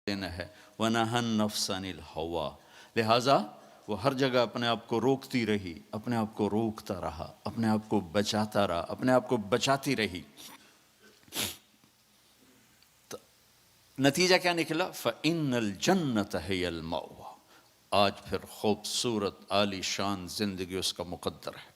دینا ہے وَنَهَا النَّفْسَ عَنِ الْهَوَىٰ، لہٰذا وہ ہر جگہ اپنے آپ کو روکتی رہی، اپنے آپ کو روکتا رہا، اپنے آپ کو بچاتا رہا، اپنے آپ کو بچاتی رہی۔ نتیجہ کیا نکلا؟ فَإِنَّ الْجَنَّةَ هِيَ الْمَأْوَىٰ، آج پھر خوبصورت عالی شان زندگی اس کا مقدر ہے۔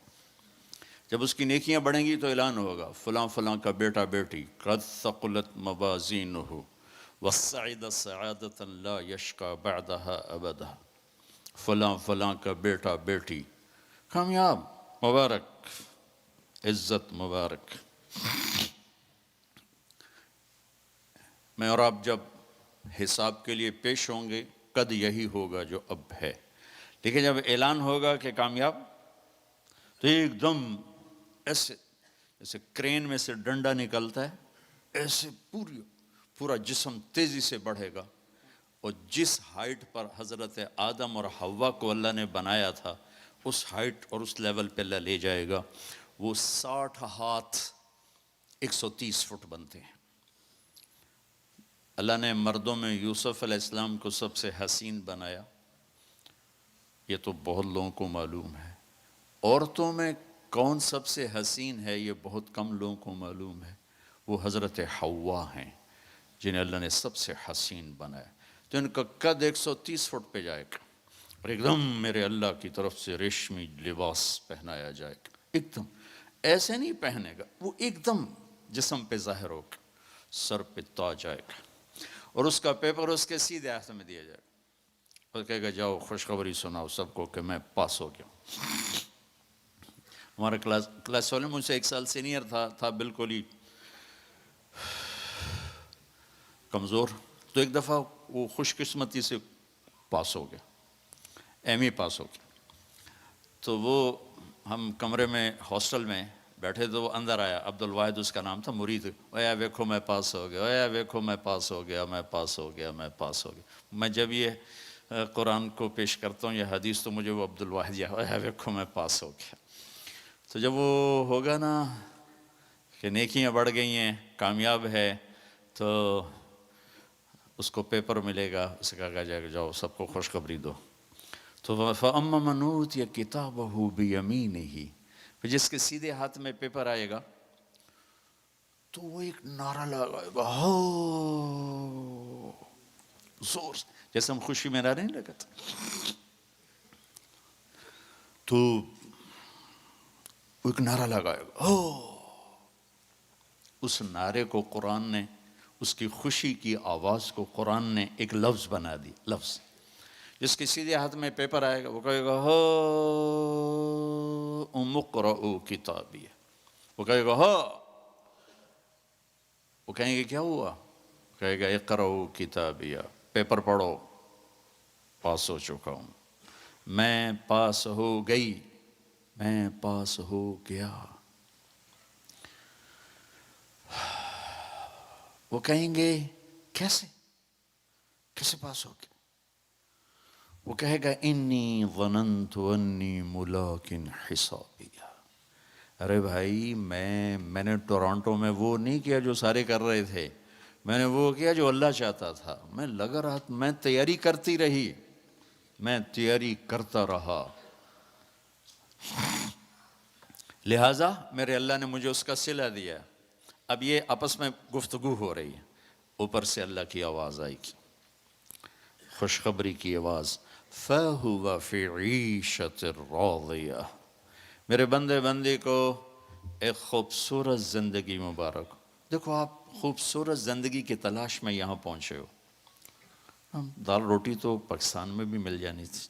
جب اس کی نیکیاں بڑھیں گی تو اعلان ہوگا فلاں فلاں کا بیٹا بیٹی قد ثقلت موازینہ وَالسَّعِدَ سَعَادَةً لَا يَشْقَى بَعْدَهَا أَبَدًا، فلاں فلاں کا بیٹا بیٹی کامیاب، مبارک، عزت مبارک۔ میں اور آپ جب حساب کے لیے پیش ہوں گے قد یہی ہوگا جو اب ہے، لیکن جب اعلان ہوگا کہ کامیاب تو ایک دم ایسے جیسے کرین میں سے ڈنڈا نکلتا ہے، ایسے پورا جسم تیزی سے بڑھے گا، اور جس ہائٹ پر حضرت آدم اور حوا کو اللہ نے بنایا تھا اس ہائٹ اور اس لیول پہ اللہ لے جائے گا۔ وہ 60 ہاتھ 130 فٹ بنتے ہیں۔ اللہ نے مردوں میں یوسف علیہ السلام کو سب سے حسین بنایا، یہ تو بہت لوگوں کو معلوم ہے۔ عورتوں میں کون سب سے حسین ہے یہ بہت کم لوگوں کو معلوم ہے، وہ حضرت حوا ہیں جنہیں اللہ نے سب سے حسین بنایا۔ تو ان کا قد 130 فٹ پہ جائے گا اور ایک دم میرے اللہ کی طرف سے ریشمی لباس پہنایا جائے گا، ایک دم ایسے نہیں پہنے گا، وہ ایک دم جسم پہ ظاہر ہوگا، سر پہ تاج آئے گا، اور اس کا پیپر اس کے سیدھے ہاتھ میں دیا جائے گا، اور کہے گا جاؤ خوشخبری سناؤ سب کو کہ میں پاس ہو گیا ہوں۔ ہمارا کلاس والے مجھ سے 1 سال سینئر تھا بالکل ہی کمزور، تو ایک دفعہ وہ خوش قسمتی سے پاس ہو گیا، ایم ای پاس ہو گیا۔ تو وہ ہم کمرے میں ہاسٹل میں بیٹھے تو وہ اندر آیا، عبدالواحد اس کا نام تھا، مرید، اویا ویکھو میں پاس ہو گیا، اویا ویکھو میں پاس ہو گیا، میں پاس ہو گیا، میں پاس ہو گیا۔ میں جب یہ قرآن کو پیش کرتا ہوں یہ حدیث تو مجھے وہ عبدالواحد یا اویا ویکھو میں پاس ہو گیا۔ تو جب وہ ہوگا نا کہ نیکیاں بڑھ گئی ہیں، کامیاب ہے، تو اس کو پیپر ملے گا، اسے کہا جائے گا جاؤ سب کو خوشخبری دو۔ تو فَأَمَّا مَنْ أُوتِيَ كِتَابَهُ بِيَمِينِهِ، پھر جس کے سیدھے ہاتھ میں پیپر آئے گا تو وہ ایک نعرہ لگائے گا، ہو زور سے، جیسے ہم خوشی میں نعرے نہیں لگاتے، تو وہ ایک نعرہ لگائے گا، ہو۔ اس نعرے کو قرآن نے، اس کی خوشی کی آواز کو قرآن نے ایک لفظ بنا دی، لفظ۔ جس کے سیدھے ہاتھ میں پیپر آئے گا وہ کہے گا ہو اقرؤوا کتابیہ، وہ کہے گا ہو، وہ کہیں گے کیا ہوا؟ کہے گا اقرؤوا کتابیہ، پیپر پڑھو، پاس ہو چکا ہوں، میں پاس ہو گئی، میں پاس ہو گیا۔ وہ کہیں گے کیسے پاس ہو گیا؟ وہ کہے گا انی ظننت انی ملاق حسابیہ، ارے بھائی میں نے ٹورانٹو میں وہ نہیں کیا جو سارے کر رہے تھے، میں نے وہ کیا جو اللہ چاہتا تھا، میں لگا رہا، میں تیاری کرتی رہی، میں تیاری کرتا رہا، لہٰذا میرے اللہ نے مجھے اس کا صلہ دیا۔ اب یہ آپس میں گفتگو ہو رہی ہے، اوپر سے اللہ کی آواز آئی گی، خوشخبری کی آواز، فَهُوَ فِي عِيشَةٍ رَاضِيَةٍ، میرے بندے کو ایک خوبصورت زندگی مبارک۔ دیکھو آپ خوبصورت زندگی کی تلاش میں یہاں پہنچے ہو، دال روٹی تو پاکستان میں بھی مل جانی تھی،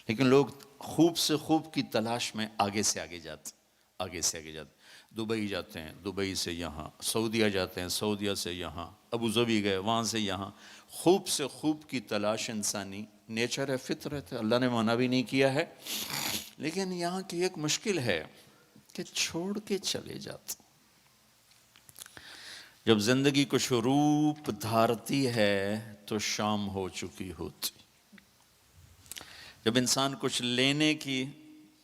لیکن لوگ خوب سے خوب کی تلاش میں آگے سے آگے جاتے، دبئی جاتے ہیں، دبئی سے یہاں، سعودیہ جاتے ہیں، سعودیہ سے یہاں، ابو ظبی گئے، وہاں سے یہاں، خوب سے خوب کی تلاش انسانی نیچر ہے، فطرت ہے، اللہ نے منع بھی نہیں کیا ہے، لیکن یہاں کی ایک مشکل ہے کہ چھوڑ کے چلے جاتے۔ جب زندگی کچھ روپ دھارتی ہے تو شام ہو چکی ہوتی، جب انسان کچھ لینے کی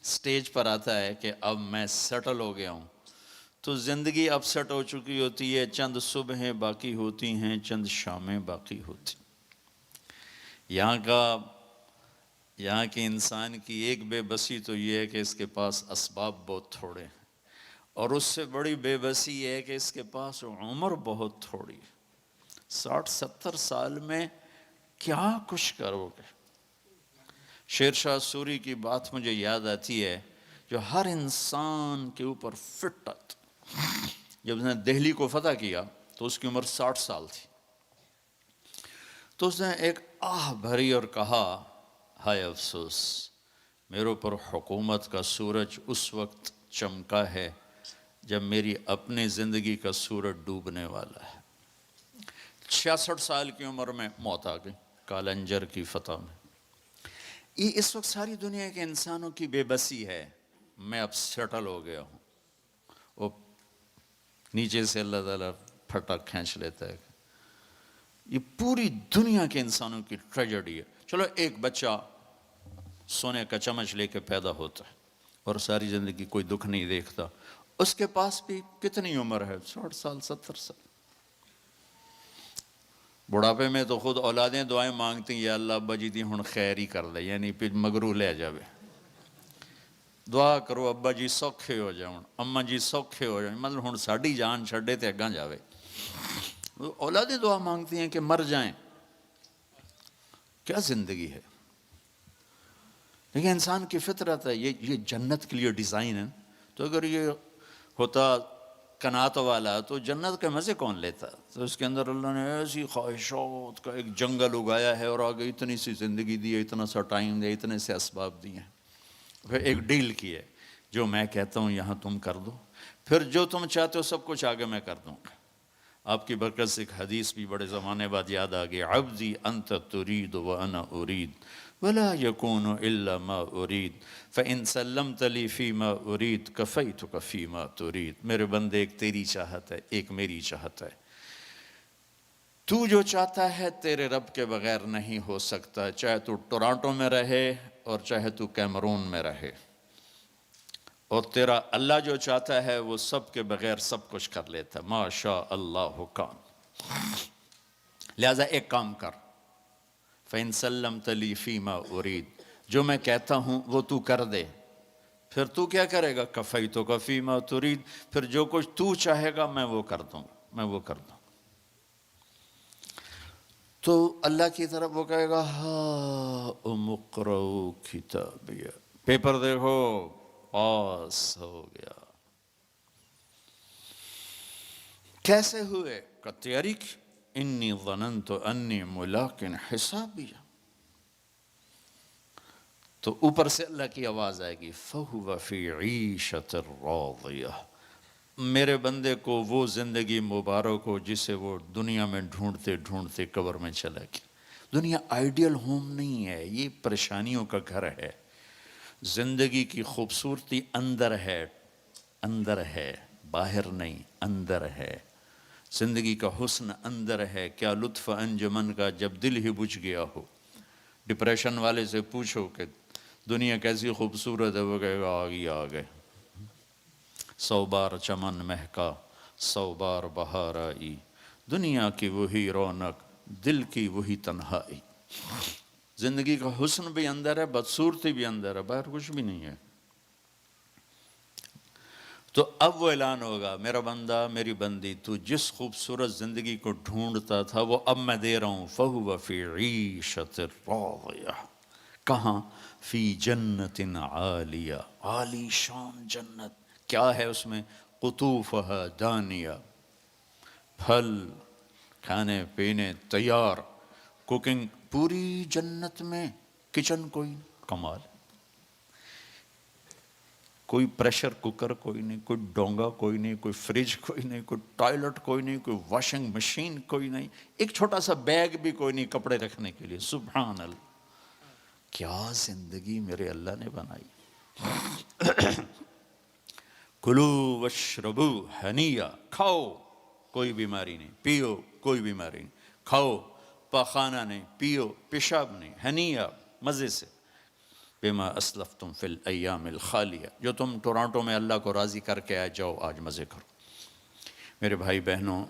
سٹیج پر آتا ہے کہ اب میں سیٹل ہو گیا ہوں، تو زندگی اپسٹ ہو چکی ہوتی ہے، چند صبحیں باقی ہوتی ہیں، چند شامیں باقی ہوتی. یہاں کی انسان کی ایک بے بسی تو یہ ہے کہ اس کے پاس اسباب بہت تھوڑے ہیں، اور اس سے بڑی بے بسی یہ ہے کہ اس کے پاس عمر بہت تھوڑی ہے. 60-70 سال میں کیا کچھ کرو گے؟ شیر شاہ سوری کی بات مجھے یاد آتی ہے، جو ہر انسان کے اوپر فٹ آتا. جب اس نے دہلی کو فتح کیا تو اس کی عمر 60 سال تھی. تو اس نے ایک آہ بھری اور کہا، ہائے افسوس، میرے اوپر حکومت کا سورج اس وقت چمکا ہے جب میری اپنی زندگی کا سورج ڈوبنے والا ہے. 66 سال کی عمر میں موت آ گئی کالنجر کی فتح میں. یہ اس وقت ساری دنیا کے انسانوں کی بے بسی ہے. میں اب سیٹل ہو گیا ہوں. وہ نیچے سے اللہ تعالیٰ پھٹا کھینچ لیتا ہے. یہ پوری دنیا کے انسانوں کی ٹریجڈی ہے. چلو ایک بچہ سونے کا چمچ لے کے پیدا ہوتا ہے اور ساری زندگی کوئی دکھ نہیں دیکھتا، اس کے پاس بھی کتنی عمر ہے؟ 60 سال 70 سال. بڑھاپے میں تو خود اولادیں دعائیں مانگتی ہیں، یا اللہ ابا جی دی ہن خیر ہی کر لے، یعنی پھر مگرو لے جاوے. دعا کرو ابا جی سوکھے ہو جاؤں، اما جی سوکھے ہو جائیں، مطلب ہن ساڈی جان چھڈے تے اگاں جاوے. اولادیں دعا مانگتی ہیں کہ مر جائیں. کیا زندگی ہے؟ لیکن انسان کی فطرت ہے، یہ جنت کے لیے ڈیزائن ہے. تو اگر یہ ہوتا قناعت والا تو جنت کے مزے کون لیتا؟ تو اس کے اندر اللہ نے ایسی خواہشات کا ایک جنگل اگایا ہے، اور آگے اتنی سی زندگی دی ہے، اتنا سا ٹائم دیا، اتنے سے اسباب دیے ہیں. پھر ایک ڈیل کی ہے، جو میں کہتا ہوں یہاں تم کر دو، پھر جو تم چاہتے ہو سب کچھ آگے میں کر دوں گا. آپ کی برکت سے ایک حدیث بھی بڑے زمانے بعد یاد آ گئی، عبدی انت ترید وانا ارید ولا يكون الا ما ارید فان سلمت لي فيما ارید كفيتك فيما ترید. میرے بندے، ایک تیری چاہت ہے، ایک میری چاہت ہے. تو جو چاہتا ہے تیرے رب کے بغیر نہیں ہو سکتا، چاہے تو ٹورانٹو میں رہے اور چاہے تو کیمرون میں رہے. اور تیرا اللہ جو چاہتا ہے وہ سب کے بغیر سب کچھ کر لیتا ہے. ما شاء اللہ کان. لہذا ایک کام کر، فَإِن سَلَّمْتَ لِي فِي مَا أُرِيد، جو میں کہتا ہوں وہ تو کر دے، پھر تو کیا کرے گا؟ كَفَيْتُكَ فِي مَا تُرِيد، پھر جو کچھ تو چاہے گا میں وہ کر دوں گا، میں وہ کر دوں. تو اللہ کی طرف وہ کہے گا، ہاؤم اقرؤوا کتابیہ، پیپر دیکھو، پاس ہو گیا. کیسے ہوئے؟ کا تیاری کی. انی ظننت انی ملاق حسابیہ. تو اوپر سے اللہ کی آواز آئے گی، فَهُوَ فِي عِيشَةٍ رَاضِيَةٍ. میرے بندے کو وہ زندگی مبارک ہو جسے وہ دنیا میں ڈھونڈتے ڈھونڈتے قبر میں چلا گیا. دنیا آئیڈیل ہوم نہیں ہے، یہ پریشانیوں کا گھر ہے. زندگی کی خوبصورتی اندر ہے، اندر ہے، باہر نہیں، اندر ہے. زندگی کا حسن اندر ہے. کیا لطف انجمن کا جب دل ہی بجھ گیا ہو. ڈپریشن والے سے پوچھو کہ دنیا کیسی خوبصورت ہے، وہ کہے گا آگے آگے. 100 بار چمن مہکا، 100 بار بہار آئی، دنیا کی وہی رونق، دل کی وہی تنہائی. زندگی کا حسن بھی اندر ہے، بدصورتی بھی اندر ہے، باہر کچھ بھی نہیں ہے. تو اب وہ اعلان ہوگا، میرا بندہ میری بندی، تو جس خوبصورت زندگی کو ڈھونڈتا تھا وہ اب میں دے رہا ہوں. فَهُوَ فِي عِيشَةٍ رَاضِيَةٍ. کہاں؟ فی جنت عالیہ، عالی شان جنت. کیا ہے اس میں؟ قطوفہا دانیہ، پھل کھانے پینے تیار، کوکنگ پوری جنت میں. کچن کوئی کمال، کوئی پریشر کوکر کوئی نہیں، کوئی ڈونگا کوئی نہیں، کوئی فریج کوئی نہیں، کوئی ٹوائلٹ کوئی نہیں، کوئی واشنگ مشین کوئی نہیں، ایک چھوٹا سا بیگ بھی کوئی نہیں کپڑے رکھنے کے لیے. سبحان اللہ، کیا زندگی میرے اللہ نے بنائی. کلو واشربو ہنیا، کھاؤ کوئی بیماری نہیں، پیو کوئی بیماری نہیں، کھاؤ پاخانہ نہیں، پیو پیشاب نہیں، ہنیا مزے سے. بما اسلفتم فی الایام الخالیہ، جو تم ٹورانٹو میں اللہ کو راضی کر کے آئے، جاؤ آج مزے کرو. میرے بھائی بہنوں،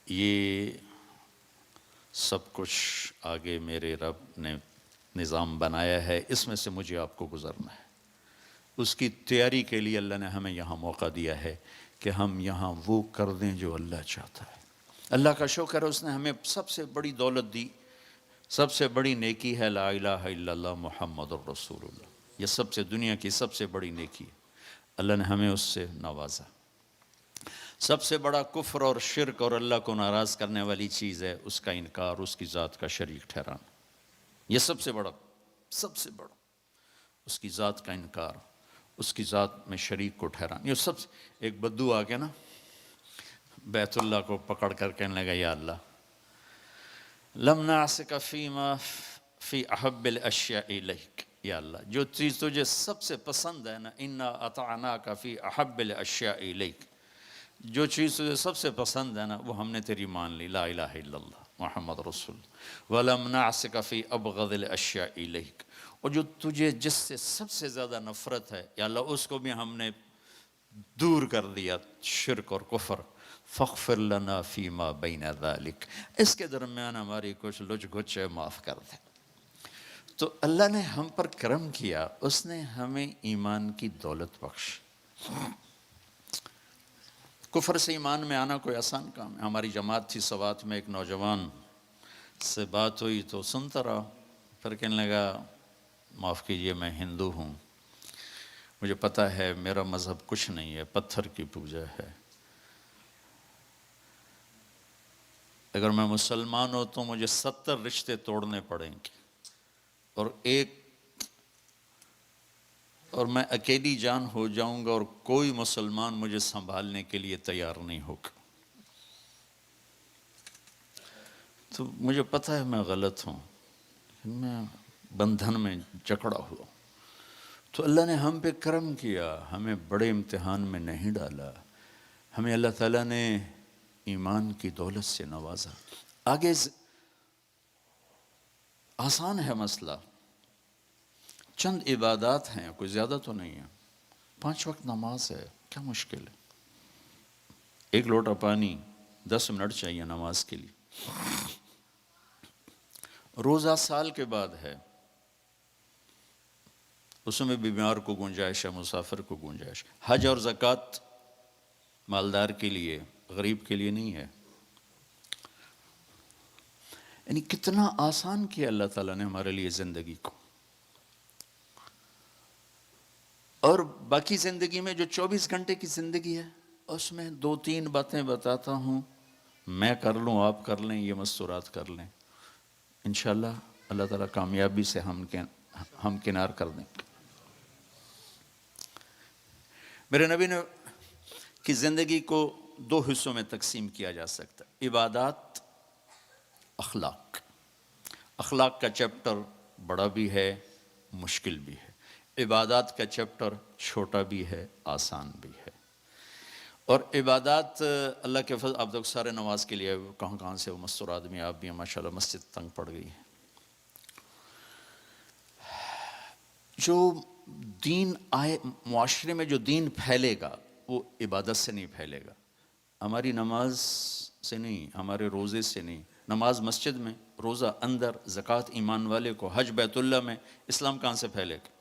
یہ سب کچھ آگے میرے رب نے نظام بنایا ہے، اس میں سے مجھے آپ کو گزرنا ہے۔ اس کی تیاری کے لیے اللہ نے ہمیں یہاں موقع دیا ہے کہ ہم یہاں وہ کر دیں جو اللہ چاہتا ہے۔ اللہ کا شکر ہے، اس نے ہمیں سب سے بڑی دولت دی، سب سے بڑی نیکی ہے لا الہ الا اللہ محمد الرسول اللہ۔ یہ سب سے دنیا کی سب سے بڑی نیکی ہے، اللہ نے ہمیں اس سے نوازا۔ سب سے بڑا کفر اور شرک اور اللہ کو ناراض کرنے والی چیز ہے اس کا انکار، اس کی ذات کا شریک ٹھہرانا۔ یہ سب سے بڑا اس کی ذات کا انکار، اس کی ذات میں شریک کو ٹھہرانا۔ یہ سب سے ایک بدو آ کے نا بیت اللہ کو پکڑ کر کہنے لگا یا اللہ لم نعصک فیما فی احب الاشیاء الیک، یا اللہ جو چیز تجھے سب سے پسند ہے نا، انا اطعناک فی احب الاشیاء الیک، جو چیز تجھے سب سے پسند ہے نا وہ ہم نے تیری مان لی، لا الہ الا اللہ محمد رسول اللہ۔ وَلَمْ نَعْسِكَ فِي أَبْغَضِ الْأَشْيَاءِ إِلَيْكَ، اور جو تجھے جس سے سب سے زیادہ نفرت ہے یا اللہ اس کو بھی ہم نے دور کر دیا، شرک اور کفر۔ فَاغْفِرْ لَنَا فِي مَا بَيْنَ ذَلِكَ، اس کے درمیان ہماری کچھ لچ گچے معاف کر دے۔ تو اللہ نے ہم پر کرم کیا، اس نے ہمیں ایمان کی دولت بخش۔ کفر سے ایمان میں آنا کوئی آسان کام ہے۔ ہماری جماعت تھی سوات میں، ایک نوجوان سے بات ہوئی تو سنتا رہا، پھر کہنے لگا معاف کیجئے میں ہندو ہوں، مجھے پتہ ہے میرا مذہب کچھ نہیں ہے، پتھر کی پوجا ہے، اگر میں مسلمان ہوں تو مجھے 70 رشتے توڑنے پڑیں گے، اور میں اکیلی جان ہو جاؤں گا اور کوئی مسلمان مجھے سنبھالنے کے لیے تیار نہیں ہوگا۔ تو مجھے پتہ ہے میں غلط ہوں، میں بندھن میں جکڑا ہوا۔ تو اللہ نے ہم پہ کرم کیا، ہمیں بڑے امتحان میں نہیں ڈالا، ہمیں اللہ تعالیٰ نے ایمان کی دولت سے نوازا۔ آگے آسان ہے مسئلہ، چند عبادات ہیں، کوئی زیادہ تو نہیں ہے، 5 وقت نماز ہے، کیا مشکل ہے؟ 1 لوٹا پانی 10 منٹ چاہیے نماز کے لیے۔ روزہ سال کے بعد ہے، اس میں بیمار کو گنجائش ہے، مسافر کو گنجائش۔ حج اور زکوٰۃ مالدار کے لیے، غریب کے لیے نہیں ہے۔ یعنی کتنا آسان کیا اللہ تعالیٰ نے ہمارے لیے زندگی کو۔ اور باقی زندگی میں جو 24 گھنٹے کی زندگی ہے اس میں 2-3 باتیں بتاتا ہوں، میں کر لوں آپ کر لیں، یہ مستورات کر لیں، انشاءاللہ اللہ تعالیٰ کامیابی سے ہم کنار کر دیں۔ میرے نبی نے کی زندگی کو 2 حصوں میں تقسیم کیا جا سکتا ہے، عبادات، اخلاق۔ اخلاق کا چیپٹر بڑا بھی ہے، مشکل بھی ہے۔ عبادات کا چیپٹر چھوٹا بھی ہے، آسان بھی ہے۔ اور عبادات اللہ کے فضل، آپ لوگ سارے نماز کے لیے کہاں کہاں سے وہ مستور آدمی، آپ بھی ہیں ماشاءاللہ، مسجد تنگ پڑ گئی ہے۔ جو دین آئے معاشرے میں، جو دین پھیلے گا وہ عبادت سے نہیں پھیلے گا، ہماری نماز سے نہیں، ہمارے روزے سے نہیں۔ نماز مسجد میں، روزہ اندر، زکوٰۃ ایمان والے کو، حج بیت اللہ میں، اسلام کہاں سے پھیلے گا؟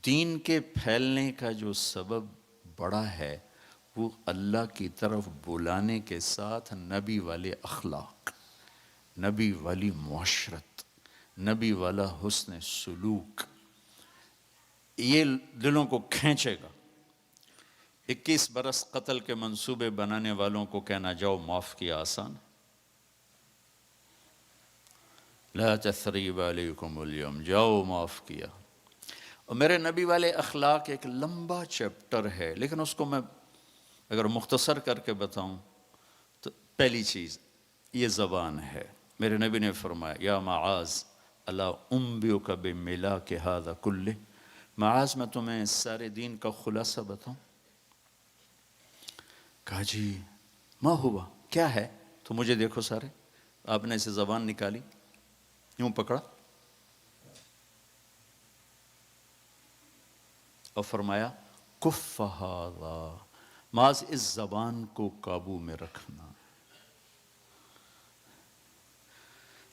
دین کے پھیلنے کا جو سبب بڑا ہے وہ اللہ کی طرف بلانے کے ساتھ نبی والے اخلاق، نبی والی معاشرت، نبی والا حسن سلوک، یہ دلوں کو کھینچے گا۔ 21 برس قتل کے منصوبے بنانے والوں کو کہنا جاؤ معاف کیا آسان، لا تثریب علیکم اليوم، جاؤ معاف کیا۔ اور میرے نبی والے اخلاق ایک لمبا چیپٹر ہے، لیکن اس کو میں اگر مختصر کر کے بتاؤں تو پہلی چیز یہ زبان ہے۔ میرے نبی نے فرمایا یا معاذ الا انبئک بملاک ھذا کلہ، معاذ میں تمہیں سارے دین کا خلاصہ بتاؤں؟ کہا جی ما ہوا، کیا ہے؟ تو مجھے دیکھو سارے، آپ نے اسے زبان نکالی، یوں پکڑا اور فرمایا کف ھذا، محض اس زبان کو قابو میں رکھنا۔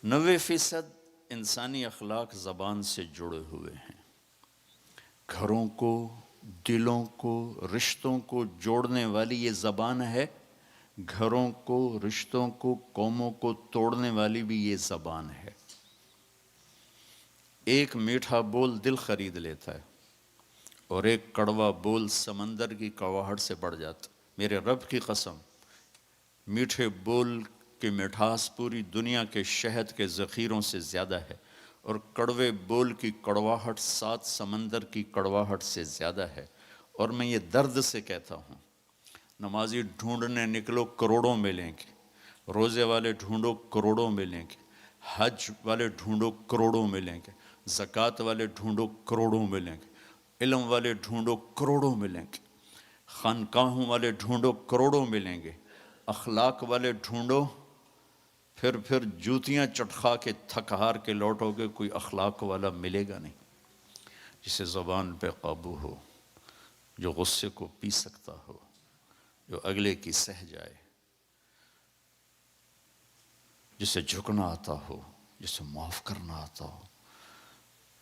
90% انسانی اخلاق زبان سے جڑے ہوئے ہیں۔ گھروں کو، دلوں کو، رشتوں کو جوڑنے والی یہ زبان ہے، گھروں کو، رشتوں کو، قوموں کو توڑنے والی بھی یہ زبان ہے۔ ایک میٹھا بول دل خرید لیتا ہے اور ایک کڑوا بول سمندر کی کڑواہٹ سے بڑھ جاتا۔ میرے رب کی قسم، میٹھے بول کی مٹھاس پوری دنیا کے شہد کے ذخیروں سے زیادہ ہے، اور کڑوے بول کی کڑواہٹ 7 سمندر کی کڑواہٹ سے زیادہ ہے۔ اور میں یہ درد سے کہتا ہوں، نمازی ڈھونڈنے نکلو کروڑوں ملیں گے، روزے والے ڈھونڈو کروڑوں ملیں گے، حج والے ڈھونڈو کروڑوں ملیں گے، زکوٰۃ والے ڈھونڈو کروڑوں ملیں گے، علم والے ڈھونڈو کروڑوں ملیں گے، خانقاہوں والے ڈھونڈو کروڑوں ملیں گے، اخلاق والے ڈھونڈو، پھر جوتیاں چٹخا کے تھک ہار کے لوٹو گے، کوئی اخلاق والا ملے گا نہیں جسے زبان پہ قابو ہو، جو غصے کو پی سکتا ہو، جو اگلے کی سہ جائے، جسے جھکنا آتا ہو، جسے معاف کرنا آتا ہو،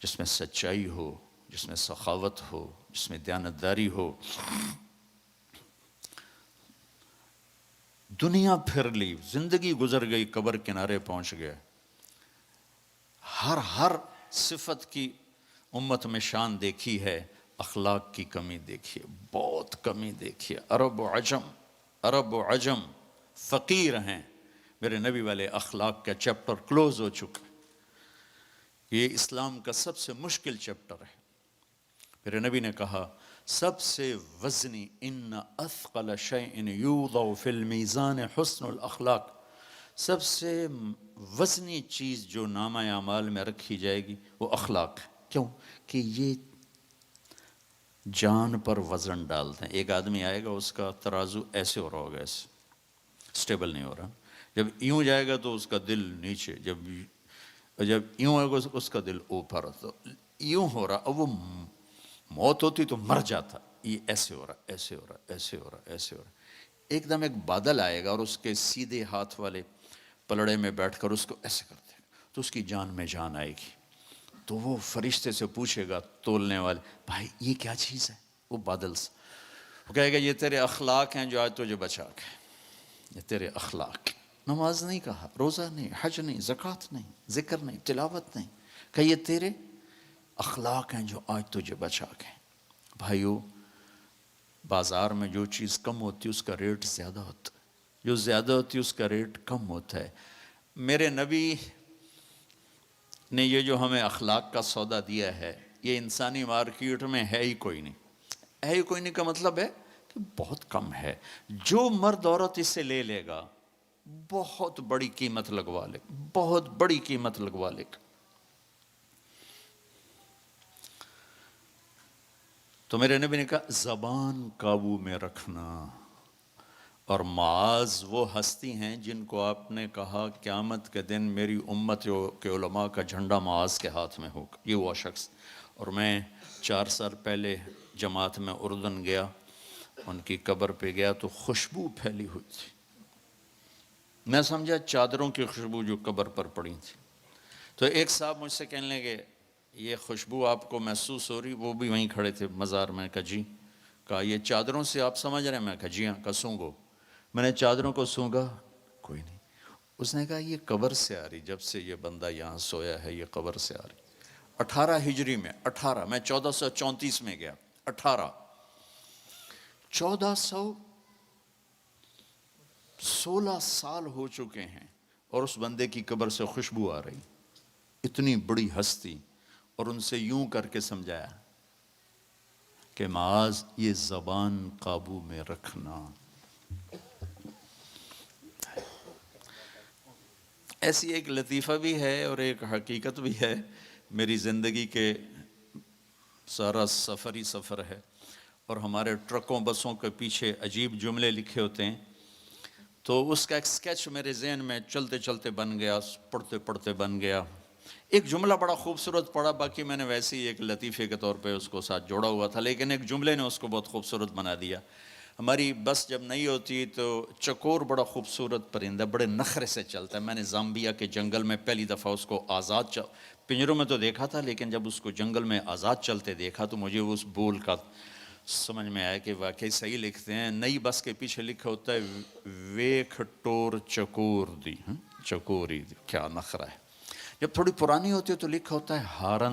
جس میں سچائی ہو، جس میں سخاوت ہو، جس میں دیانتداری ہو۔ دنیا پھر لی، زندگی گزر گئی، قبر کنارے پہنچ گیا، ہر صفت کی امت میں شان دیکھی ہے، اخلاق کی کمی دیکھی ہے، بہت کمی دیکھی ہے۔ عرب و عجم فقیر ہیں، میرے نبی والے اخلاق کا چیپٹر کلوز ہو چکا۔ یہ اسلام کا سب سے مشکل چیپٹر ہے۔ میرے نبی نے کہا، سب سے وزنی ان اثقل شیء یوضع فی المیزان حسن الاخلاق، سب سے وزنی چیز جو نامہ اعمال میں رکھی جائے گی وہ اخلاق ہے۔ کیوں؟ کہ یہ جان پر وزن ڈالتے ہیں۔ ایک آدمی آئے گا، اس کا ترازو ایسے ہو رہا ہوگا، ایسے سٹیبل نہیں ہو رہا، جب یوں جائے گا تو اس کا دل نیچے، جب یوں آئے گا اس کا دل اوپر، تو یوں ہو رہا، اب وہ موت ہوتی تو مر جاتا، یہ ایسے ہو رہا، ایسے ہو رہا، ایسے ہو رہا، ایسے ہو رہا۔ ایک دم ایک بادل آئے گا اور اس کے سیدھے ہاتھ والے پلڑے میں بیٹھ کر اس کو ایسے کرتے ہیں تو اس کی جان میں جان آئے گی۔ تو وہ فرشتے سے پوچھے گا، تولنے والے، بھائی یہ کیا چیز ہے؟ وہ بادل سے وہ کہے گا، یہ تیرے اخلاق ہیں جو آج تجھے بچا کے، یہ تیرے اخلاق۔ نماز نہیں کہا، روزہ نہیں، حج نہیں، زکوٰۃ نہیں، ذکر نہیں، تلاوت نہیں، کہ یہ تیرے اخلاق ہیں جو آج تجھے بچا کے۔ بھائیو، بازار میں جو چیز کم ہوتی ہے اس کا ریٹ زیادہ ہوتا ہے، جو زیادہ ہوتی ہے اس کا ریٹ کم ہوتا ہے۔ میرے نبی نے یہ جو ہمیں اخلاق کا سودا دیا ہے، یہ انسانی مارکیٹ میں ہے ہی کوئی نہیں۔ ہے ہی کوئی نہیں کا مطلب ہے کہ بہت کم ہے۔ جو مرد عورت اسے لے لے گا، بہت بڑی قیمت لگوا لے، بہت بڑی قیمت لگوا لے گا۔ تو میرے نبی نے کہا، زبان قابو میں رکھنا۔ اور معاذ وہ ہستی ہیں جن کو آپ نے کہا قیامت کے دن میری امت کے علماء کا جھنڈا معاذ کے ہاتھ میں ہوگا، یہ وہ شخص۔ اور میں 4 سال پہلے جماعت میں اردن گیا، ان کی قبر پہ گیا تو خوشبو پھیلی ہوئی تھی، میں سمجھا چادروں کی خوشبو جو قبر پر پڑی تھی۔ تو ایک صاحب مجھ سے کہنے لگے، یہ خوشبو آپ کو محسوس ہو رہی؟ وہ بھی وہیں کھڑے تھے مزار میں۔ کہا جی۔ کہا یہ چادروں سے آپ سمجھ رہے ہیں؟ میں کہا جی ہاں۔ کہا سونگو۔ میں نے چادروں کو سونگا، کوئی نہیں۔ اس نے کہا یہ قبر سے آ رہی، جب سے یہ بندہ یہاں سویا ہے یہ قبر سے آ رہی۔ 18 ہجری میں، 18 میں 1434 میں گیا، 1416 سال ہو چکے ہیں اور اس بندے کی قبر سے خوشبو آ رہی، اتنی بڑی ہستی۔ اور ان سے یوں کر کے سمجھایا کہ معاذ یہ زبان قابو میں رکھنا۔ ایسی ایک لطیفہ بھی ہے اور ایک حقیقت بھی ہے، میری زندگی کے سارا سفر ہی سفر ہے، اور ہمارے ٹرکوں بسوں کے پیچھے عجیب جملے لکھے ہوتے ہیں، تو اس کا ایک سکیچ میرے ذہن میں چلتے چلتے بن گیا، پڑھتے پڑھتے بن گیا۔ ایک جملہ بڑا خوبصورت پڑا، باقی میں نے ویسے ہی ایک لطیفے کے طور پہ اس کو ساتھ جوڑا ہوا تھا، لیکن ایک جملے نے اس کو بہت خوبصورت بنا دیا۔ ہماری بس جب نہیں ہوتی تو چکور بڑا خوبصورت پرندہ بڑے نخرے سے چلتا ہے. میں نے زامبیا کے جنگل میں پہلی دفعہ اس کو آزاد پنجروں میں تو دیکھا تھا, لیکن جب اس کو جنگل میں آزاد چلتے دیکھا تو مجھے اس بول کا سمجھ میں آیا کہ واقعی صحیح لکھتے ہیں. نئی بس کے پیچھے لکھا ہوتا ہے ویکھ ٹور چکور دی, چکوری دی, کیا نخرہ ہے. جب تھوڑی پرانی ہوتی ہے تو لکھا ہوتا ہے ہارن